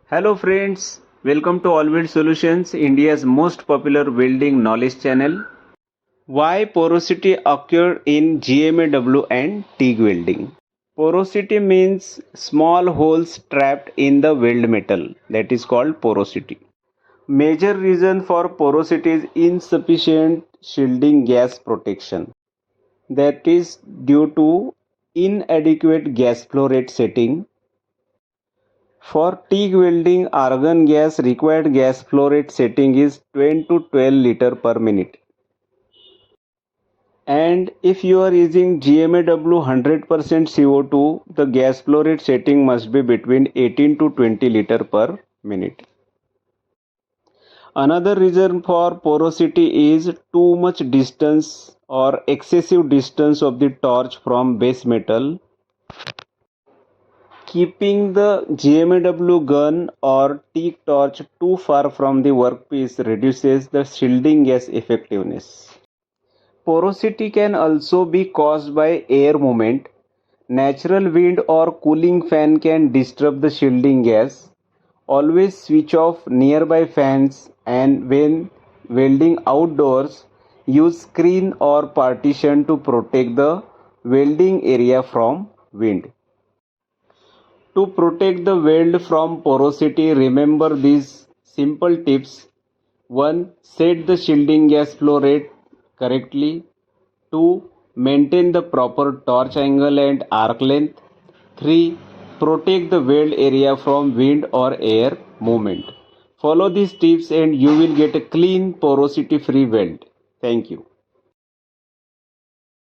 Hello friends, welcome to Allweld Solutions, India's most popular welding knowledge channel. Why porosity occur in GMAW and TIG welding? Porosity means small holes trapped in the weld metal, that is called porosity. Major reason for porosity is insufficient shielding gas protection, that is due to inadequate gas flow rate setting. For TIG welding, argon gas required gas flow rate setting is 10 to 12 liter per minute. And if you are using GMAW 100% CO2, the gas flow rate setting must be between 18 to 20 liter per minute. Another reason for porosity is too much distance or excessive distance of the torch from base metal. Keeping the GMAW gun or TIG torch too far from the workpiece reduces the shielding gas effectiveness. Porosity can also be caused by air movement. Natural wind or cooling fan can disturb the shielding gas. Always switch off nearby fans, and when welding outdoors, use screen or partition to protect the welding area from wind. To protect the weld from porosity, remember these simple tips. 1. Set the shielding gas flow rate correctly. 2. Maintain the proper torch angle and arc length. 3. Protect the weld area from wind or air movement. Follow these tips and you will get a clean porosity free weld. Thank you.